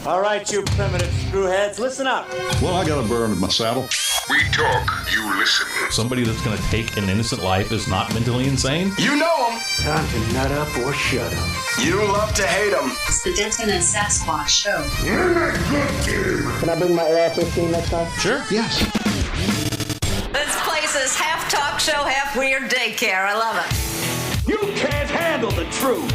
All right, you primitive screwheads, listen up. Well, I got a burr under my saddle. We talk, you listen. Somebody that's going to take an innocent life is not mentally insane? You know them. Time to nut up or shut up. You love to hate them. It's the Denton and Sasquatch show. Can I bring my AR-15 next time? Sure. Yes. This place is half talk show, half weird daycare. I love it. You can't handle the truth.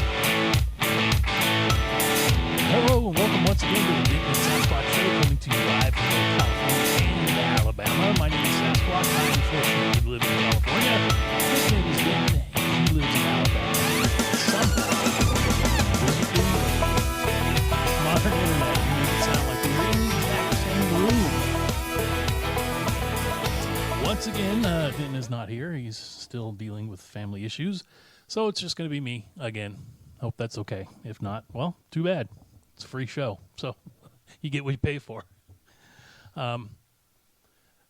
Hello and welcome once again to the Denton and Sasquatch show, coming to you live from both California and Alabama. My name is Sasquatch. I unfortunately live in California. His name is Denton, and he lives in Alabama. Somehow, modern internet, you make it sound like we're in the exact same room. Once again, Denton is not here. He's still dealing with family issues. So it's just going to be me again. Hope that's okay. If not, well, too bad. It's a free show, so you get what you pay for.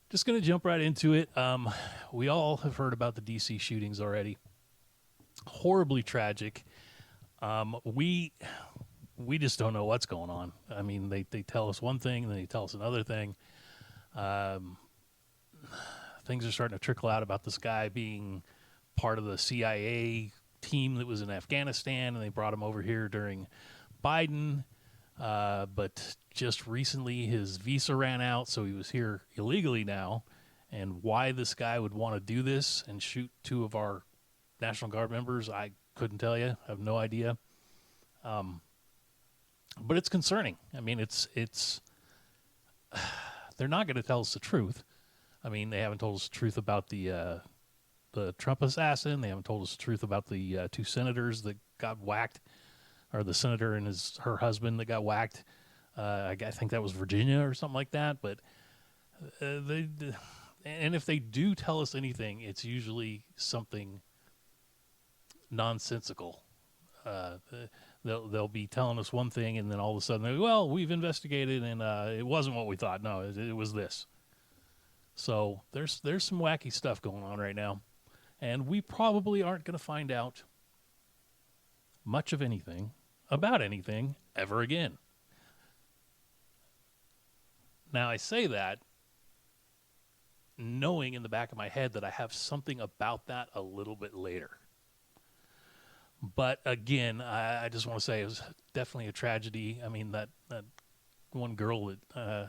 Just going to jump right into it. We all have heard about the D.C. shootings already. Horribly tragic. We just don't know what's going on. I mean, they tell us one thing, and then they tell us another thing. Things are starting to trickle out about this guy being part of the CIA team that was in Afghanistan, and they brought him over here during Biden. But just recently his visa ran out, so he was here illegally now. And why this guy would want to do this and shoot two of our National Guard members, I couldn't tell you. I have no idea. But it's concerning. I mean, it's they're not going to tell us the truth. I mean, they haven't told us the truth about the Trump assassin. They haven't told us the truth about the two senators that got whacked. Or the senator and her husband that got whacked. I think that was Virginia or something like that. But and if they do tell us anything, it's usually something nonsensical. They'll be telling us one thing, and then all of a sudden, well, we've investigated, and it wasn't what we thought. No, it was this. So there's some wacky stuff going on right now, and we probably aren't going to find out much of anything about anything ever again. Now, I say that knowing in the back of my head that I have something about that a little bit later. But again, I just want to say it was definitely a tragedy. I mean, that one girl that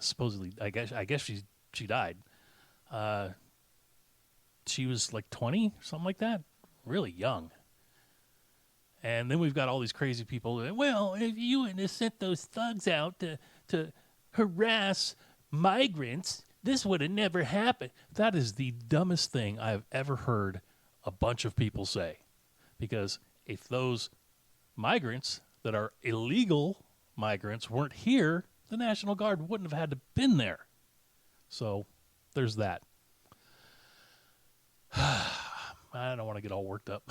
supposedly, I guess she died. She was like 20, something like that. Really young. And then we've got all these crazy people. Well, if you hadn't sent those thugs out to harass migrants, this would have never happened. That is the dumbest thing I've ever heard a bunch of people say. Because if those migrants that are illegal migrants weren't here, the National Guard wouldn't have had to been there. So there's that. I don't want to get all worked up.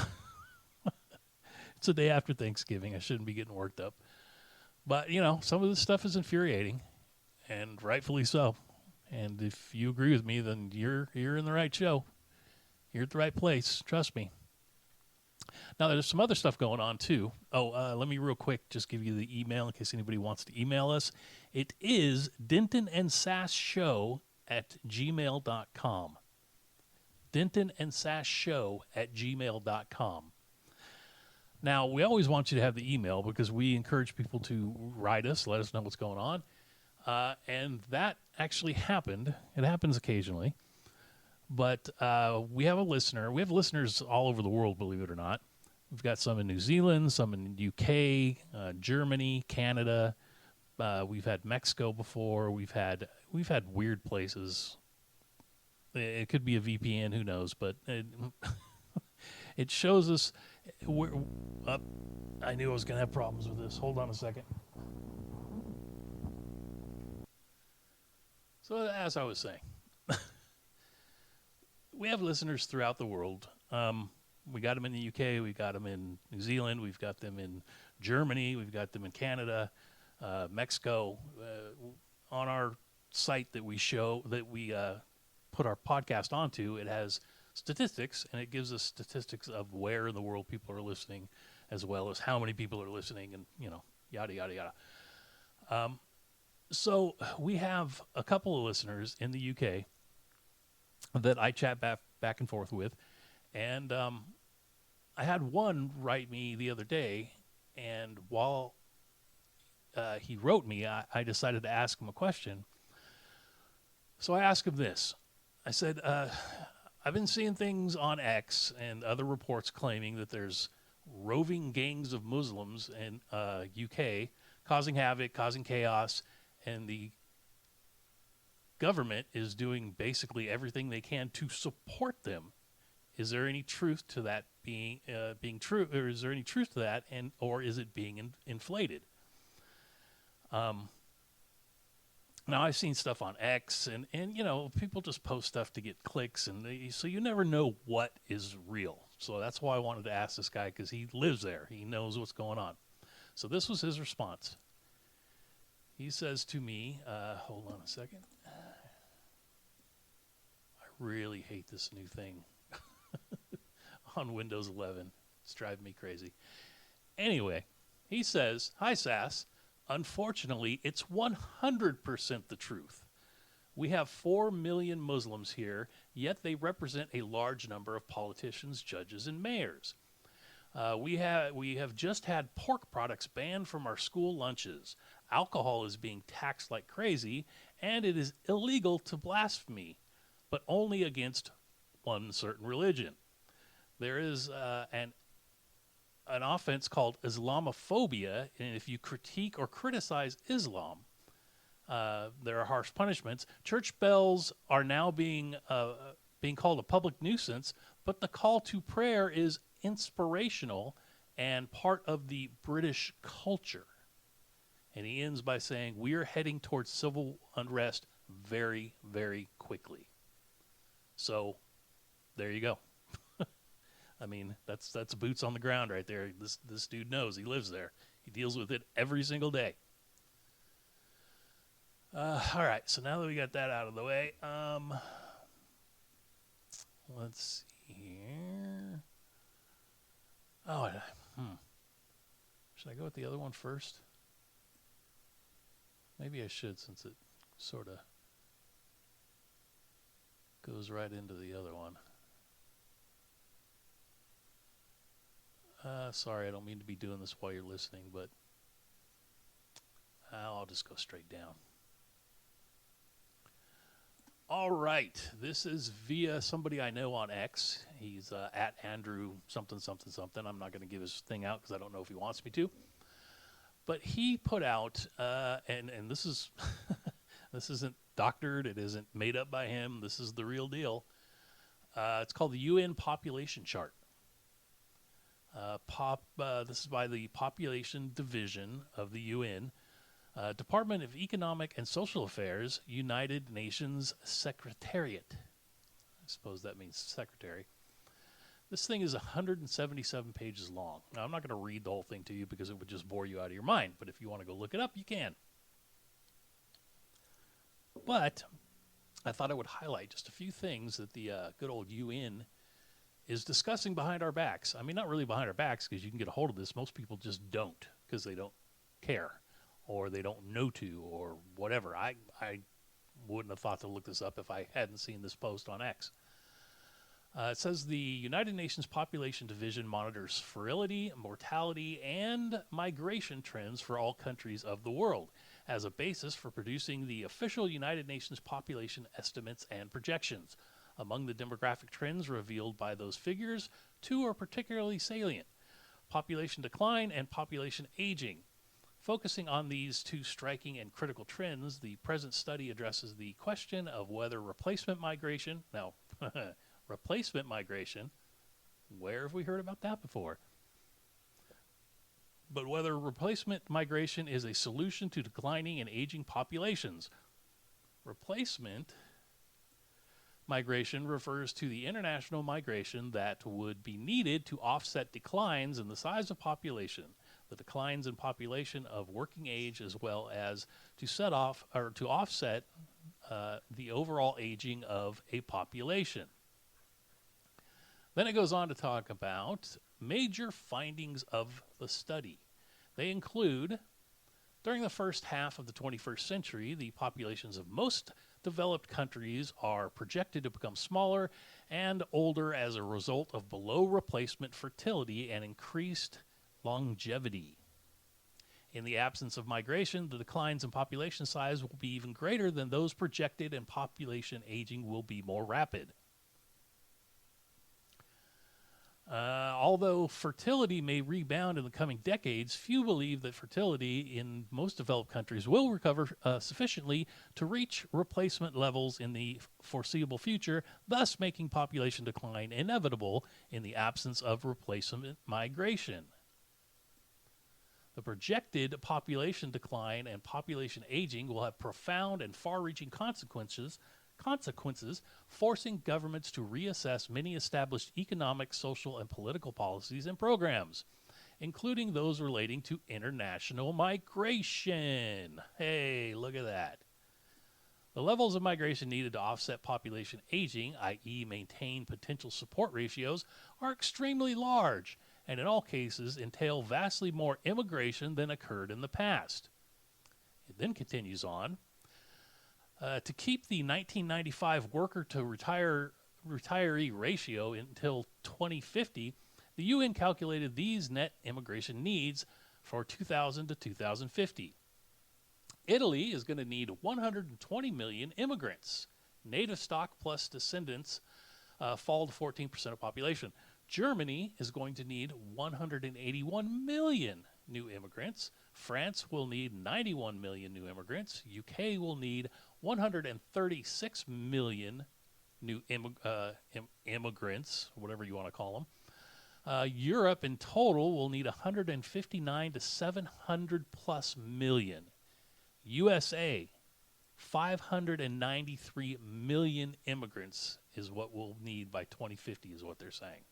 It's the day after Thanksgiving. I shouldn't be getting worked up. But, you know, some of this stuff is infuriating, and rightfully so. And if you agree with me, then you're in the right show. You're at the right place. Trust me. Now, there's some other stuff going on, too. Let me real quick just give you the email in case anybody wants to email us. It is dentonandsasshow@gmail.com. dentonandsasshow@gmail.com. Now, we always want you to have the email because we encourage people to write us, let us know what's going on. And that actually happened. It happens occasionally. But we have a listener. We have listeners all over the world, believe it or not. We've got some in New Zealand, some in the UK, Germany, Canada. We've had Mexico before. We've had weird places. It could be a VPN, who knows? But it shows us. I knew I was going to have problems with this. Hold on a second. So as I was saying, we have listeners throughout the world. We got them in the UK. We got them in New Zealand. We've got them in Germany. We've got them in Canada, Mexico. On our site that we put our podcast onto, it has statistics, and it gives us statistics of where in the world people are listening, as well as how many people are listening, and, you know, yada, yada, yada. So we have a couple of listeners in the UK that I chat back and forth with, and I had one write me the other day, and while he wrote me, I decided to ask him a question. So I asked him this. I said, I've been seeing things on X and other reports claiming that there's roving gangs of Muslims in UK causing havoc, causing chaos, and the government is doing basically everything they can to support them. Is there any truth to that being true, or is there any truth to that, or is it being inflated? Now I've seen stuff on X, and people just post stuff to get clicks, and so you never know what is real. So that's why I wanted to ask this guy, because he lives there, he knows what's going on. So this was his response. He says to me, hold on a second. I really hate this new thing on Windows 11. It's driving me crazy. Anyway, he says, "Hi, Sass. Unfortunately, it's 100% the truth. We have 4 million Muslims here, yet they represent a large number of politicians, judges, and mayors. We have just had pork products banned from our school lunches. Alcohol is being taxed like crazy, and it is illegal to blaspheme, but only against one certain religion. There is an offense called Islamophobia, and if you critique or criticize Islam, there are harsh punishments. Church bells are now being called a public nuisance, but the call to prayer is inspirational and part of the British culture." And he ends by saying, "We are heading towards civil unrest very, very quickly." So there you go. I mean, that's boots on the ground right there. This dude knows. He lives there. He deals with it every single day. All right, so now that we got that out of the way, let's see here. Oh, should I go with the other one first? Maybe I should, since it sort of goes right into the other one. Sorry, I don't mean to be doing this while you're listening, but I'll just go straight down. All right, this is via somebody I know on X. He's at Andrew something something something. I'm not going to give his thing out because I don't know if he wants me to. But he put out, and this is this isn't doctored. It isn't made up by him. This is the real deal. It's called the UN Population Chart. This is by the Population Division of the UN. Department of Economic and Social Affairs, United Nations Secretariat. I suppose that means secretary. This thing is 177 pages long. Now, I'm not going to read the whole thing to you because it would just bore you out of your mind. But if you want to go look it up, you can. But I thought I would highlight just a few things that the good old UN is discussing behind our backs. I mean, not really behind our backs, because you can get a hold of this. Most people just don't, because they don't care, or they don't know to, or whatever. I wouldn't have thought to look this up if I hadn't seen this post on X. It says the United Nations Population Division monitors fertility, mortality, and migration trends for all countries of the world as a basis for producing the official United Nations population estimates and projections. Among the demographic trends revealed by those figures, 2 are particularly salient: population decline and population aging. Focusing on these 2 striking and critical trends, the present study addresses the question of whether replacement migration, replacement migration, where have we heard about that before? But whether replacement migration is a solution to declining and aging populations. Replacement migration refers to the international migration that would be needed to offset declines in the size of population, the declines in population of working age, as well as to offset the overall aging of a population. Then it goes on to talk about major findings of the study. They include During the first half of the 21st century, the populations of most developed countries are projected to become smaller and older as a result of below replacement fertility and increased longevity. In the absence of migration, the declines in population size will be even greater than those projected, and population aging will be more rapid. Although fertility may rebound in the coming decades, few believe that fertility in most developed countries will recover sufficiently to reach replacement levels in the foreseeable future, thus making population decline inevitable in the absence of replacement migration. The projected population decline and population aging will have profound and far-reaching consequences, forcing governments to reassess many established economic, social, and political policies and programs, including those relating to international migration. Hey, look at that. The levels of migration needed to offset population aging, i.e. maintain potential support ratios, are extremely large, and in all cases entail vastly more immigration than occurred in the past. It then continues on. To keep the 1995 worker-to-retiree ratio until 2050, the UN calculated these net immigration needs for 2000 to 2050. Italy is going to need 120 million immigrants. Native stock plus descendants fall to 14% of population. Germany is going to need 181 million new immigrants. France will need 91 million new immigrants. UK will need 136 million new immigrants, whatever you want to call them. Europe in total will need 159 to 700 plus million. USA, 593 million immigrants is what we'll need by 2050 is what they're saying.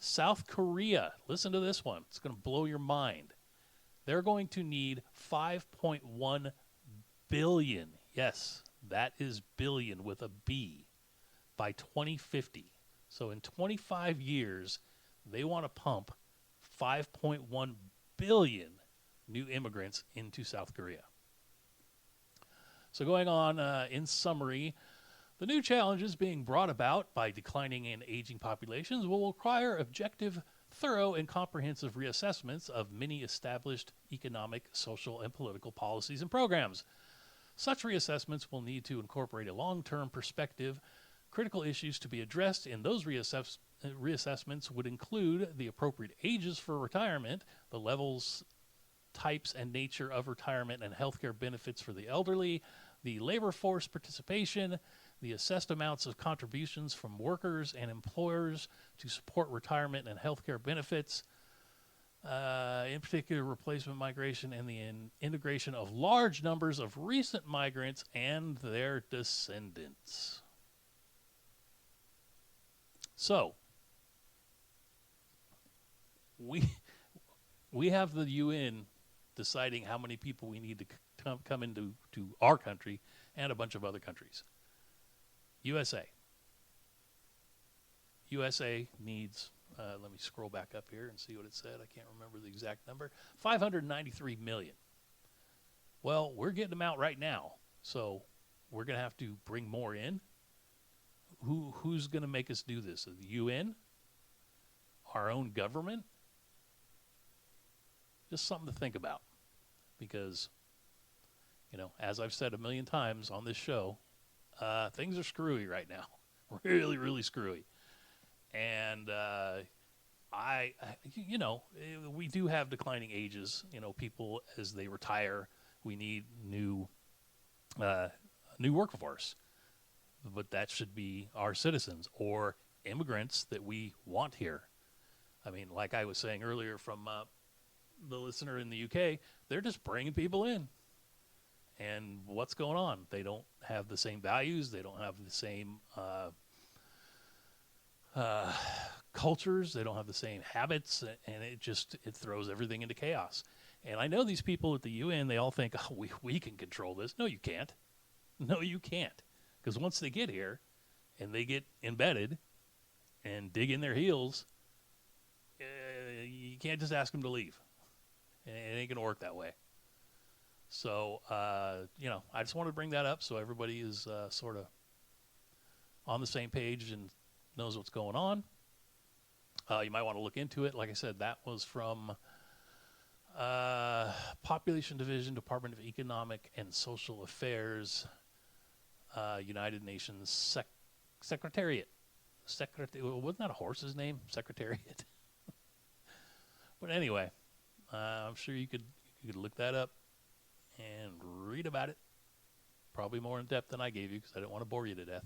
South Korea, listen to this one. It's going to blow your mind. They're going to need 5.1 billion. Yes, that is billion with a B by 2050. So in 25 years, they want to pump 5.1 billion new immigrants into South Korea. So going on, in summary, the new challenges being brought about by declining and aging populations will require objective, thorough, and comprehensive reassessments of many established economic, social, and political policies and programs. Such reassessments will need to incorporate a long-term perspective. Critical issues to be addressed in those reassessments would include the appropriate ages for retirement, the levels, types, and nature of retirement and healthcare benefits for the elderly, the labor force participation, the assessed amounts of contributions from workers and employers to support retirement and healthcare benefits, in particular replacement migration and the integration of large numbers of recent migrants and their descendants. So, we have the UN deciding how many people we need to come into our country and a bunch of other countries. USA needs, let me scroll back up here and see what it said. I can't remember the exact number. 593 million. Well, we're getting them out right now, so we're going to have to bring more in. Who's going to make us do this? The UN? Our own government? Just something to think about. Because, as I've said a million times on this show, things are screwy right now. Really, really screwy. And we do have declining ages. People, as they retire, we need new workforce. But that should be our citizens or immigrants that we want here. I mean, like I was saying earlier from the listener in the UK, they're just bringing people in. And what's going on? They don't have the same values. They don't have the same cultures. They don't have the same habits. And it throws everything into chaos. And I know these people at the UN, they all think, oh, we can control this. No, you can't. No, you can't. Because once they get here and they get embedded and dig in their heels, you can't just ask them to leave. It ain't going to work that way. So, I just wanted to bring that up so everybody is sort of on the same page and knows what's going on. You might want to look into it. Like I said, that was from Population Division, Department of Economic and Social Affairs, United Nations Secretariat. Wasn't that a horse's name? Secretariat. But anyway, I'm sure you could look that up and read about it. Probably more in depth than I gave you because I didn't want to bore you to death.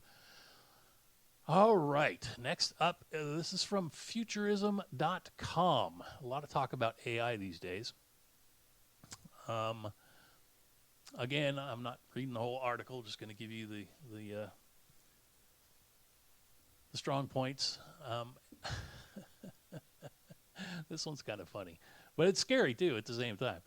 All right. Next up, this is from futurism.com. A lot of talk about AI these days. Again, I'm not reading the whole article, just going to give you the strong points. This one's kind of funny, but it's scary too at the same time.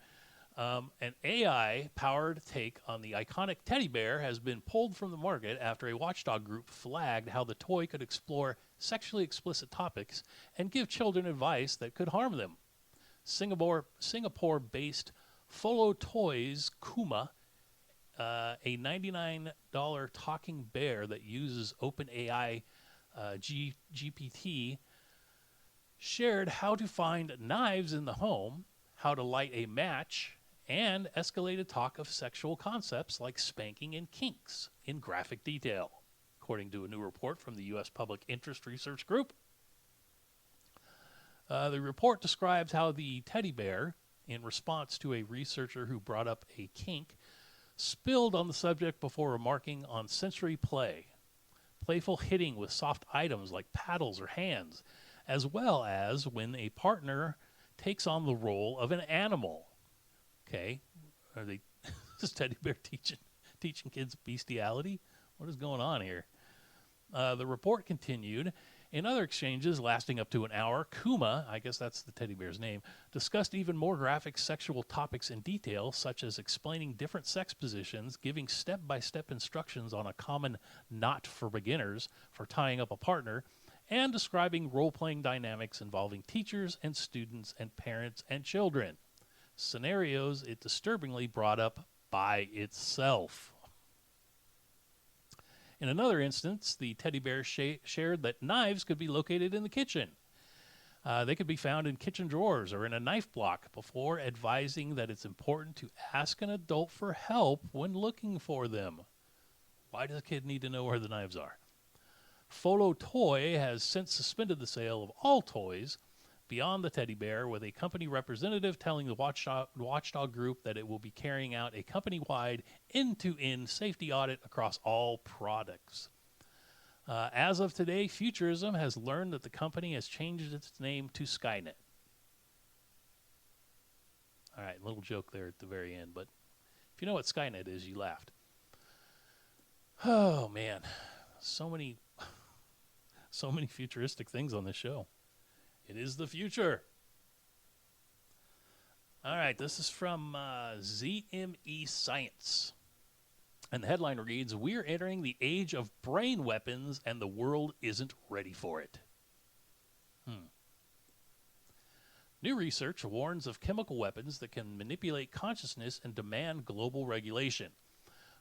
An AI-powered take on the iconic teddy bear has been pulled from the market after a watchdog group flagged how the toy could explore sexually explicit topics and give children advice that could harm them. Singapore-based Folo Toys Kuma, a $99 talking bear that uses OpenAI GPT, shared how to find knives in the home, how to light a match, and escalated talk of sexual concepts like spanking and kinks in graphic detail, according to a new report from the U.S. Public Interest Research Group. The report describes how the teddy bear, in response to a researcher who brought up a kink, spilled on the subject before remarking on sensory play, playful hitting with soft items like paddles or hands, as well as when a partner takes on the role of an animal. Okay, are they is teddy bear teaching kids bestiality? What is going on here? The report continued. In other exchanges lasting up to an hour, Kuma, I guess that's the teddy bear's name, discussed even more graphic sexual topics in detail, such as explaining different sex positions, giving step-by-step instructions on a common knot for beginners for tying up a partner, and describing role-playing dynamics involving teachers and students and parents and children. Scenarios it disturbingly brought up by itself. In another instance, the teddy bear shared that knives could be located in the kitchen. They could be found in kitchen drawers or in a knife block, before advising that it's important to ask an adult for help when looking for them. Why does a kid need to know where the knives are? Folo Toy has since suspended the sale of all toys beyond the teddy bear, with a company representative telling the watchdog group that it will be carrying out a company-wide end-to-end safety audit across all products. As of today, Futurism has learned that the company has changed its name to Skynet. All right, little joke there at the very end, but if you know what Skynet is, you laughed. Oh, man. So many futuristic things on this show. It is the future. All right, this is from ZME Science. And the headline reads, "We're entering the age of brain weapons and the world isn't ready for it." New research warns of chemical weapons that can manipulate consciousness and demand global regulation.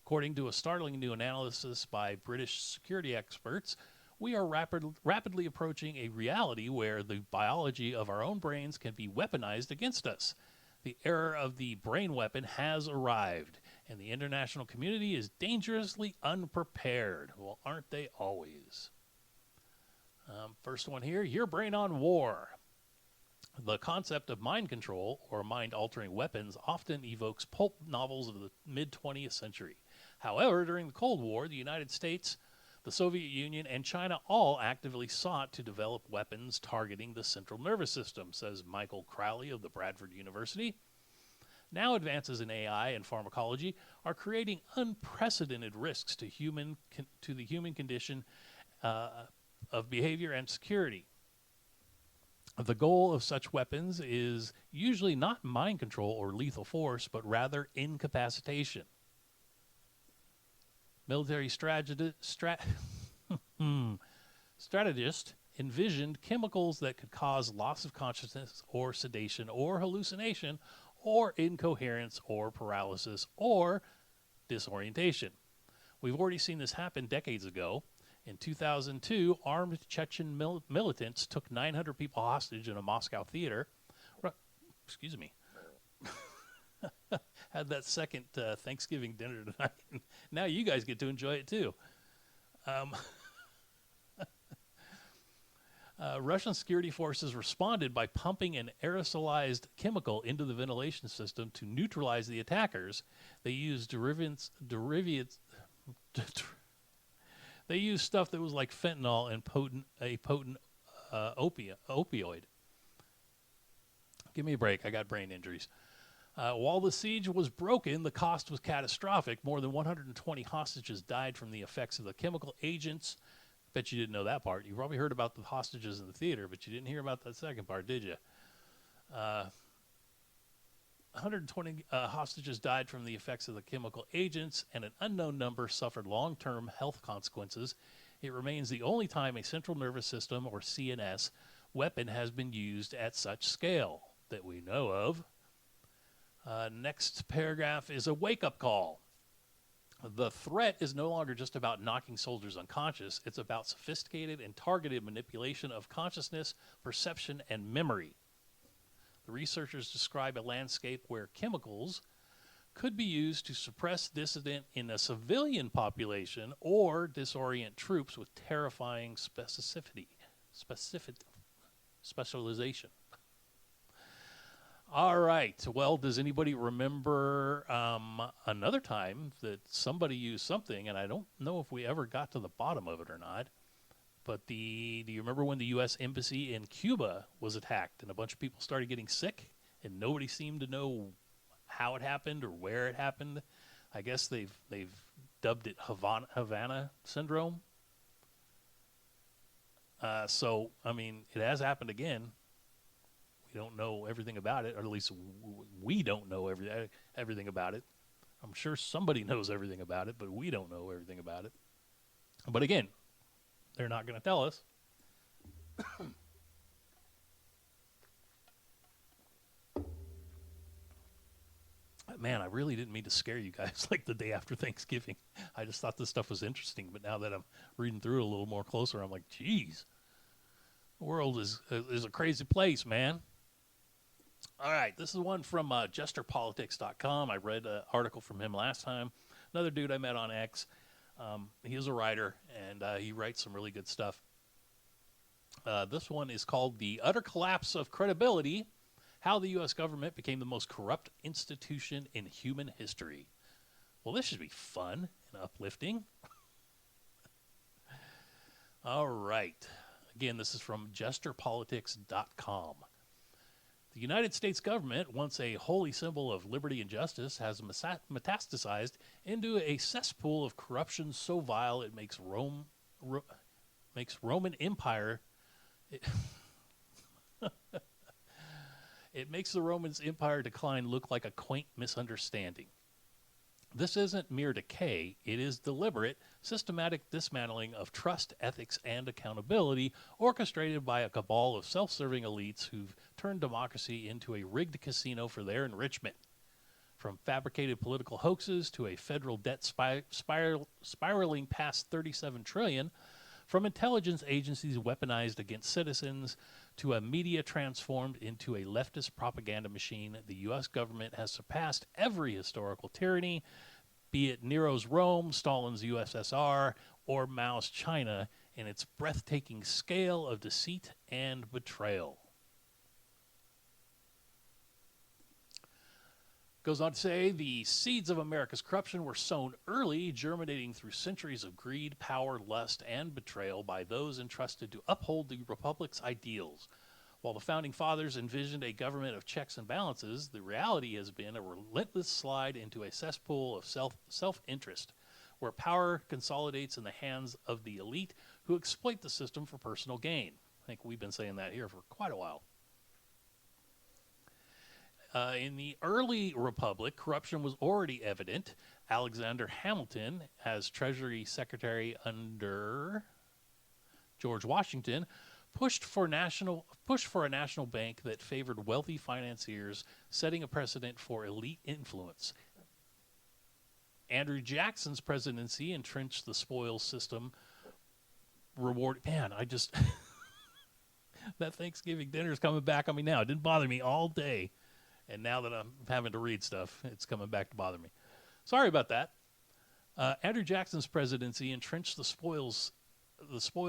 According to a startling new analysis by British security experts, we are rapidly approaching a reality where the biology of our own brains can be weaponized against us. The era of the brain weapon has arrived, and the international community is dangerously unprepared. Well, aren't they always? First one here, your brain on war. The concept of mind control or mind-altering weapons often evokes pulp novels of the mid-20th century. However, during the Cold War, the United States, the Soviet Union, and China all actively sought to develop weapons targeting the central nervous system, says Michael Crowley of the Bradford University. Now advances in AI and pharmacology are creating unprecedented risks to the human condition of behavior and security. The goal of such weapons is usually not mind control or lethal force, but rather incapacitation. Military strategist envisioned chemicals that could cause loss of consciousness or sedation or hallucination or incoherence, or paralysis, or disorientation. We've already seen this happen decades ago. In 2002, armed Chechen militants took 900 people hostage in a Moscow theater. Excuse me. Had that second Thanksgiving dinner tonight. Now you guys get to enjoy it too. Russian security forces responded by pumping an aerosolized chemical into the ventilation system to neutralize the attackers. They used They used stuff that was like fentanyl and a potent opioid. Give me a break. I got brain injuries. While the siege was broken, the cost was catastrophic. More than 120 hostages died from the effects of the chemical agents. Bet you didn't know that part. You probably heard about the hostages in the theater, but you didn't hear about that second part, did you? 120 hostages died from the effects of the chemical agents, and an unknown number suffered long-term health consequences. It remains the only time a central nervous system, or CNS, weapon has been used at such scale that we know of. Next paragraph is a wake-up call. The threat is no longer just about knocking soldiers unconscious. It's about sophisticated and targeted manipulation of consciousness, perception, and memory. The researchers describe a landscape where chemicals could be used to suppress dissident in a civilian population or disorient troops with terrifying specialization. All right. Well, does anybody remember another time that somebody used something, and I don't know if we ever got to the bottom of it or not, but do you remember when the U.S. Embassy in Cuba was attacked and a bunch of people started getting sick and nobody seemed to know how it happened or where it happened? I guess they've dubbed it Havana syndrome. So, I mean, it has happened again. We don't know everything about it, or at least we don't know everything about it. I'm sure somebody knows everything about it, but we don't know everything about it. But again, they're not going to tell us. Man, I really didn't mean to scare you guys like the day after Thanksgiving. I just thought this stuff was interesting, but now that I'm reading through it a little more closer, I'm like, geez, the world is a crazy place, man. All right, this is one from jesterpolitics.com. I read an article from him last time. Another dude I met on X. He is a writer, and he writes some really good stuff. This one is called The Utter Collapse of Credibility, How the U.S. Government Became the Most Corrupt Institution in Human History. Well, this should be fun and uplifting. All right. Again, this is from jesterpolitics.com. The United States government, once a holy symbol of liberty and justice, has metastasized into a cesspool of corruption so vile it makes Roman Empire. It makes the Roman Empire decline look like a quaint misunderstanding. This isn't mere decay. It is deliberate, systematic dismantling of trust, ethics, and accountability, orchestrated by a cabal of self-serving elites who've turned democracy into a rigged casino for their enrichment. From fabricated political hoaxes to a federal debt spiraling past $37 trillion, from intelligence agencies weaponized against citizens to a media transformed into a leftist propaganda machine, the U.S. government has surpassed every historical tyranny, be it Nero's Rome, Stalin's USSR, or Mao's China, in its breathtaking scale of deceit and betrayal. Goes on to say, the seeds of America's corruption were sown early, germinating through centuries of greed, power, lust, and betrayal by those entrusted to uphold the Republic's ideals. While the Founding Fathers envisioned a government of checks and balances, the reality has been a relentless slide into a cesspool of self-interest, where power consolidates in the hands of the elite who exploit the system for personal gain. I think we've been saying that here for quite a while. In the early republic, corruption was already evident. Alexander Hamilton, as Treasury Secretary under George Washington, pushed for a national bank that favored wealthy financiers, setting a precedent for elite influence. Andrew Jackson's presidency entrenched the spoils system. That Thanksgiving dinner is coming back on me now. It didn't bother me all day, and now that I'm having to read stuff, it's coming back to bother me. Sorry about that. Andrew Jackson's presidency entrenched the spoils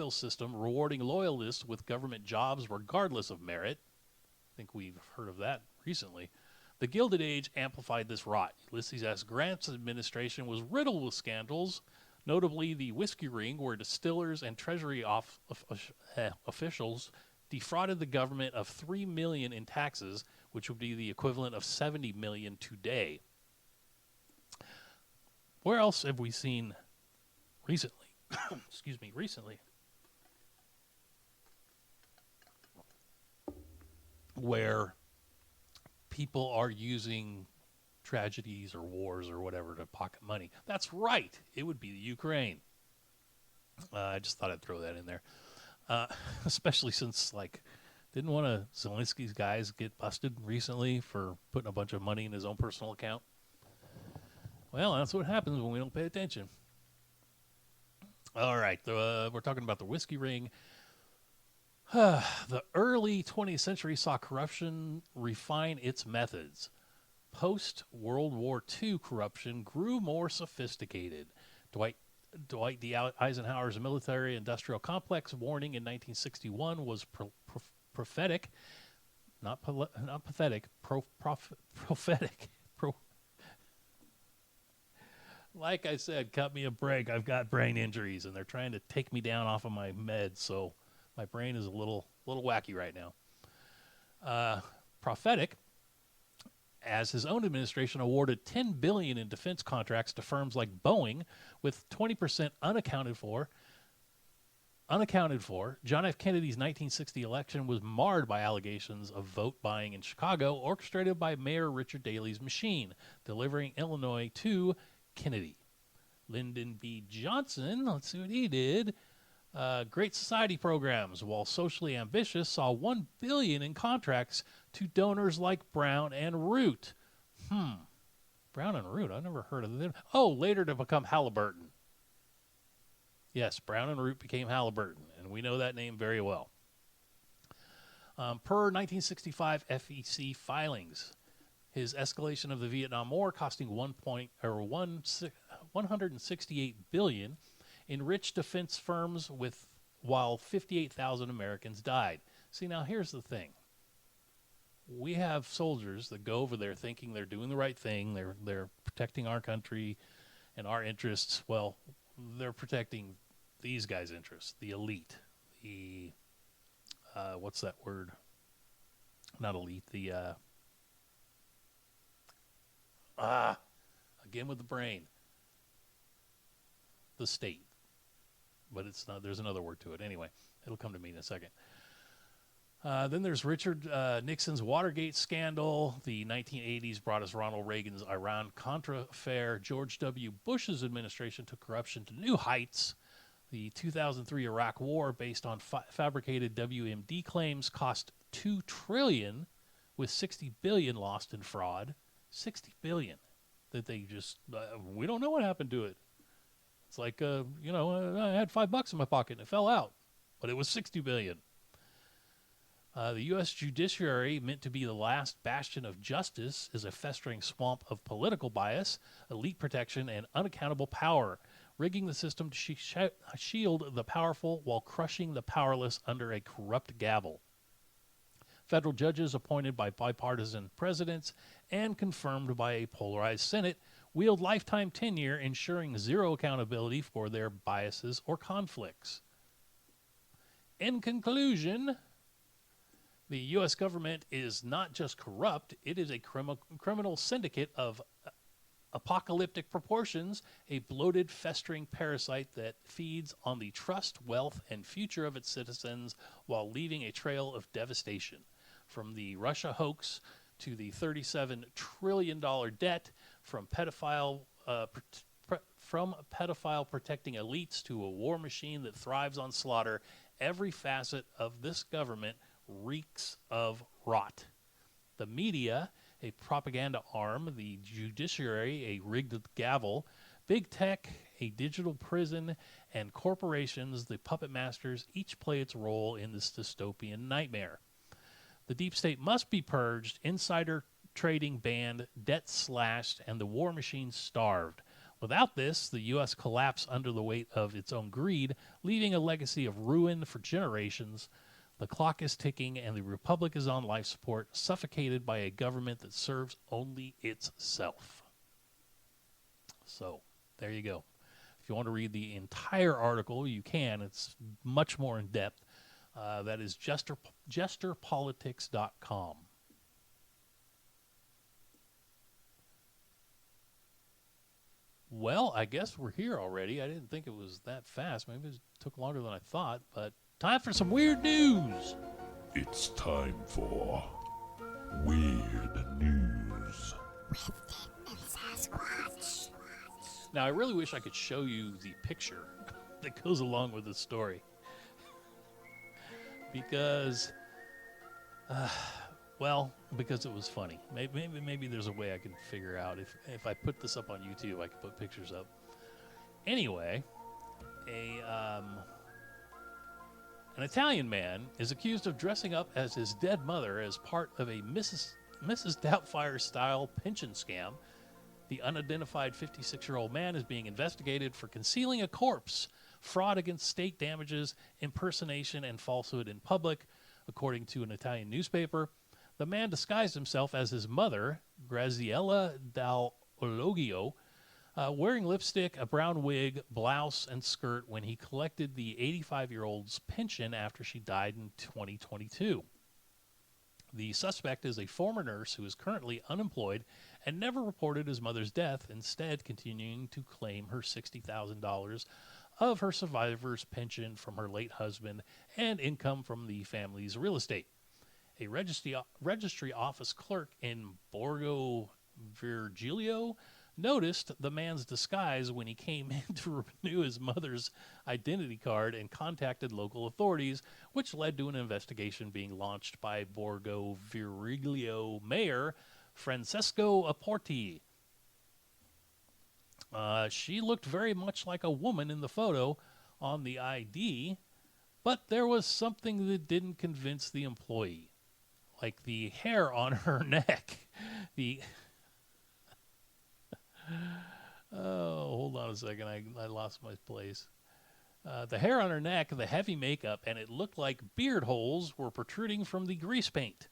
system, rewarding loyalists with government jobs regardless of merit. I think we've heard of that recently. The Gilded Age amplified this rot. Ulysses S. Grant's administration was riddled with scandals, notably the whiskey ring, where distillers and Treasury officials defrauded the government of $3 million in taxes, which would be the equivalent of $70 million today. Where else have we seen recently? Recently. Where people are using tragedies or wars or whatever to pocket money. That's right. It would be the Ukraine. I just thought I'd throw that in there. Especially since, didn't one of Zelensky's guys get busted recently for putting a bunch of money in his own personal account? Well, that's what happens when we don't pay attention. All right, we're talking about the whiskey ring. The early 20th century saw corruption refine its methods. Post-World War II corruption grew more sophisticated. Dwight D. Eisenhower's military-industrial complex warning in 1961 was prophetic. Like I said, cut me a break. I've got brain injuries, and they're trying to take me down off of my meds, so my brain is a little wacky right now. Prophetic, as his own administration awarded $10 billion in defense contracts to firms like Boeing, with 20% unaccounted for. John F. Kennedy's 1960 election was marred by allegations of vote buying in Chicago, orchestrated by Mayor Richard Daley's machine, delivering Illinois to Kennedy. Lyndon B. Johnson, let's see what he did. Great Society programs, while socially ambitious, saw $1 billion in contracts to donors like Brown and Root. Brown and Root, I've never heard of them. Oh, later to become Halliburton. Yes, Brown and Root became Halliburton, and we know that name very well. Per 1965 FEC filings, his escalation of the Vietnam War, costing $168 billion, enriched defense firms while 58,000 Americans died. See, now here's the thing. We have soldiers that go over there thinking they're doing the right thing. They're protecting our country and our interests. Well, they're protecting these guys' interests, the elite. The what's that word? Not elite. The again with the brain. The state. But it's not. There's another word to it. Anyway, it'll come to me in a second. Then there's Richard Nixon's Watergate scandal. The 1980s brought us Ronald Reagan's Iran-Contra affair. George W. Bush's administration took corruption to new heights. The 2003 Iraq War, based on fabricated WMD claims, cost $2 trillion, with $60 billion lost in fraud. $60 billion that they just we don't know what happened to it. It's like I had $5 in my pocket and it fell out, but it was $60 billion. The U.S. judiciary, meant to be the last bastion of justice, is a festering swamp of political bias, elite protection, and unaccountable power, rigging the system to shield the powerful while crushing the powerless under a corrupt gavel. Federal judges appointed by bipartisan presidents and confirmed by a polarized Senate wield lifetime tenure, ensuring zero accountability for their biases or conflicts. In conclusion, the U.S. government is not just corrupt, it is a criminal syndicate of apocalyptic proportions, a bloated, festering parasite that feeds on the trust, wealth, and future of its citizens while leaving a trail of devastation. From the Russia hoax to the $37 trillion debt, from pedophile protecting elites to a war machine that thrives on slaughter, every facet of this government reeks of rot. The media, a propaganda arm, the judiciary, a rigged gavel, big tech, a digital prison, and corporations, the puppet masters, each play its role in this dystopian nightmare. The deep state must be purged, insider trading banned, debt slashed, and the war machine starved. Without this, the U.S. collapsed under the weight of its own greed, leaving a legacy of ruin for generations. The clock is ticking, and the republic is on life support, suffocated by a government that serves only itself. So, there you go. If you want to read the entire article, you can. It's much more in depth. That is jesterpolitics.com. Well, I guess we're here already. I didn't think it was that fast. Maybe it took longer than I thought, but time for some weird news. It's time for Weird News. Now, I really wish I could show you the picture that goes along with the story. Because it was funny. Maybe there's a way I can figure out. If I put this up on YouTube, I can put pictures up. Anyway, an Italian man is accused of dressing up as his dead mother as part of a Mrs. Doubtfire-style pension scam. The unidentified 56-year-old man is being investigated for concealing a corpse, fraud against state damages, impersonation, and falsehood in public, according to an Italian newspaper. The man disguised himself as his mother, Graziella Dall'Ologio, wearing lipstick, a brown wig, blouse, and skirt when he collected the 85-year-old's pension after she died in 2022. The suspect is a former nurse who is currently unemployed and never reported his mother's death, instead continuing to claim her $60,000 of her survivor's pension from her late husband and income from the family's real estate. A registry office clerk in Borgo Virgilio noticed the man's disguise when he came in to renew his mother's identity card and contacted local authorities, which led to an investigation being launched by Borgo Virgilio Mayor Francesco Apporti. She looked very much like a woman in the photo on the ID, but there was something that didn't convince the employee. Like the hair on her neck. Hold on a second. I lost my place. The hair on her neck, the heavy makeup, and it looked like beard holes were protruding from the grease paint.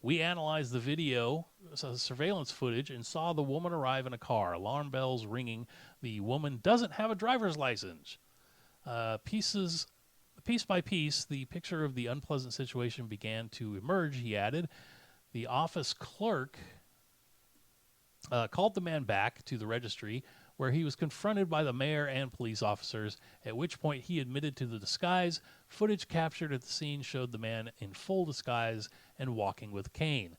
We analyzed the video, surveillance footage, and saw the woman arrive in a car. Alarm bells ringing. The woman doesn't have a driver's license. Piece by piece, the picture of the unpleasant situation began to emerge, he added. The office clerk called the man back to the registry, where he was confronted by the mayor and police officers, at which point he admitted to the disguise. Footage captured at the scene showed the man in full disguise and walking with a cane.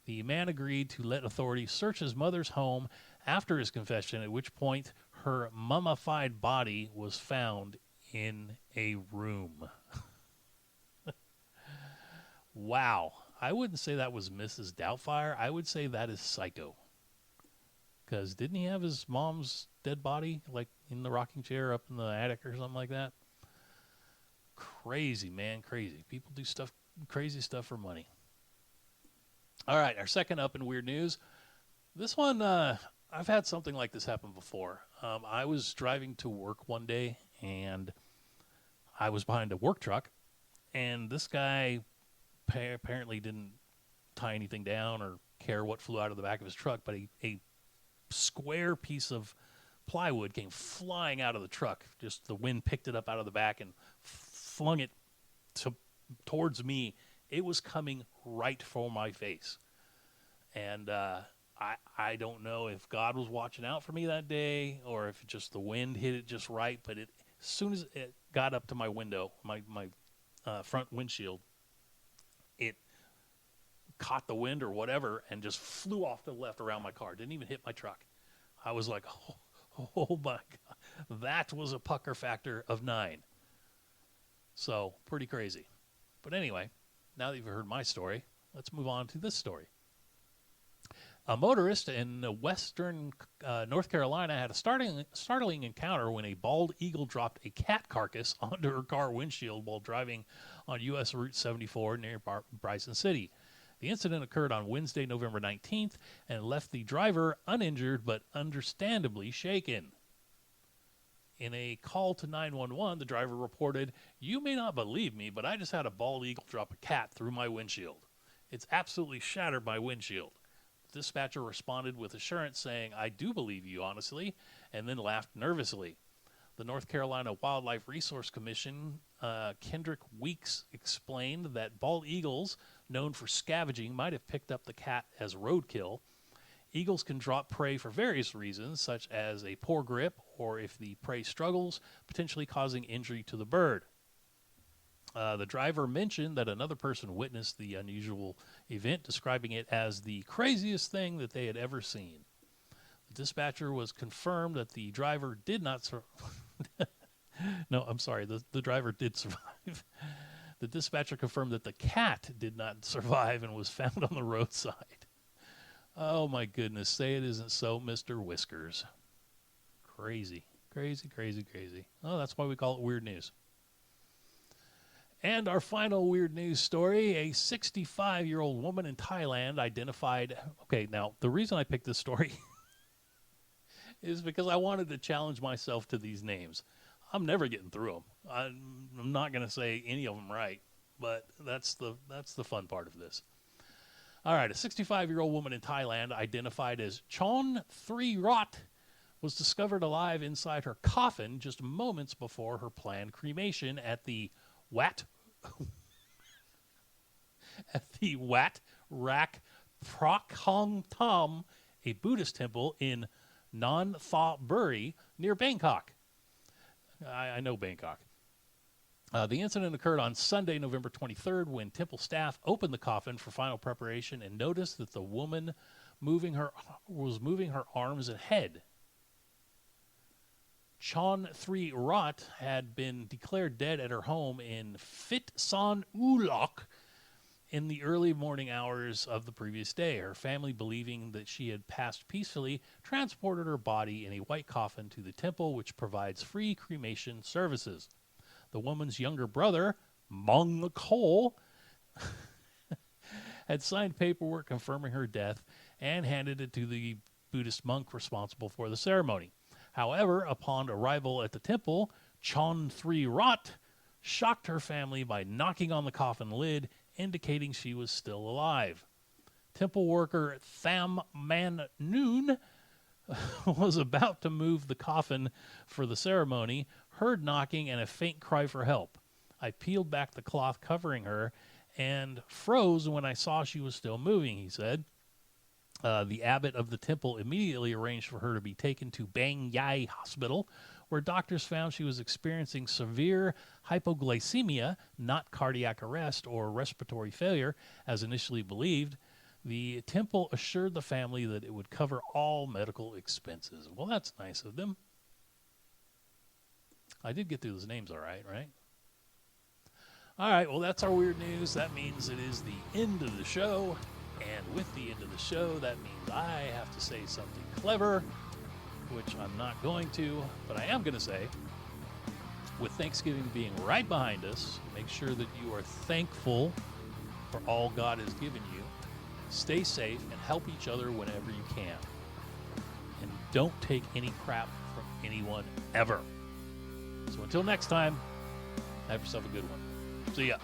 The man agreed to let authorities search his mother's home after his confession, at which point her mummified body was found in a room. Wow. I wouldn't say that was Mrs. Doubtfire. I would say that is Psycho. Because didn't he have his mom's dead body, like, in the rocking chair up in the attic or something like that? Crazy, man, crazy. People do crazy stuff for money. All right, our second up in weird news. This one, I've had something like this happen before. I was driving to work one day, and I was behind a work truck, and this guy apparently didn't tie anything down or care what flew out of the back of his truck, but a square piece of plywood came flying out of the truck. Just the wind picked it up out of the back and flung it towards me. It was coming right for my face. And I don't know if God was watching out for me that day or if just the wind hit it just right, but as soon as it got up to my window, my front windshield, it caught the wind or whatever and just flew off to the left around my car. Didn't even hit my truck. I was like, oh my God. That was a pucker factor of 9. So, pretty crazy. But anyway, now that you've heard my story, let's move on to this story. A motorist in western North Carolina had a startling encounter when a bald eagle dropped a cat carcass onto her car windshield while driving on U.S. Route 74 near Bryson City. The incident occurred on Wednesday, November 19th, and left the driver uninjured but understandably shaken. In a call to 911, the driver reported, "You may not believe me, but I just had a bald eagle drop a cat through my windshield. It's absolutely shattered my windshield." The dispatcher responded with assurance, saying, "I do believe you, honestly," and then laughed nervously. The North Carolina Wildlife Resource Commission, Kendrick Weeks, explained that bald eagles, known for scavenging, might have picked up the cat as roadkill. Eagles can drop prey for various reasons, such as a poor grip or if the prey struggles, potentially causing injury to the bird. The driver mentioned that another person witnessed the unusual event, describing it as the craziest thing that they had ever seen. The dispatcher was confirmed that the driver did not No, I'm sorry. The driver did survive. The dispatcher confirmed that the cat did not survive and was found on the roadside. Oh, my goodness. Say it isn't so, Mr. Whiskers. Crazy. Crazy, crazy, crazy. Oh, that's why we call it weird news. And our final weird news story, a 65-year-old woman in Thailand identified... Okay, now, the reason I picked this story is because I wanted to challenge myself to these names. I'm never getting through them. I'm not going to say any of them right, but that's the fun part of this. All right, a 65-year-old woman in Thailand identified as Chon Three Rot was discovered alive inside her coffin just moments before her planned cremation at the Wat Rak Prakhong Thom, a Buddhist temple in Non Tha Buri near Bangkok. I know Bangkok. The incident occurred on Sunday, November 23rd, when temple staff opened the coffin for final preparation and noticed that the woman was moving her arms and head. Chon Three Rot had been declared dead at her home in Phit Son Ulok in the early morning hours of the previous day. Her family, believing that she had passed peacefully, transported her body in a white coffin to the temple, which provides free cremation services. The woman's younger brother, Mong Cole, had signed paperwork confirming her death and handed it to the Buddhist monk responsible for the ceremony. However, upon arrival at the temple, Chon Three Rot shocked her family by knocking on the coffin lid, indicating she was still alive. Temple worker Tham Man Noon was about to move the coffin for the ceremony, heard knocking and a faint cry for help. I peeled back the cloth covering her and froze when I saw she was still moving, he said. The abbot of the temple immediately arranged for her to be taken to Bang Yai Hospital, where doctors found she was experiencing severe hypoglycemia, not cardiac arrest or respiratory failure, as initially believed. The temple assured the family that it would cover all medical expenses. Well, that's nice of them. I did get through those names all right, right? All right, well, that's our weird news. That means it is the end of the show. And with the end of the show, that means I have to say something clever, which I'm not going to, but I am going to say, with Thanksgiving being right behind us, make sure that you are thankful for all God has given you. Stay safe and help each other whenever you can. And don't take any crap from anyone ever. So until next time, have yourself a good one. See ya.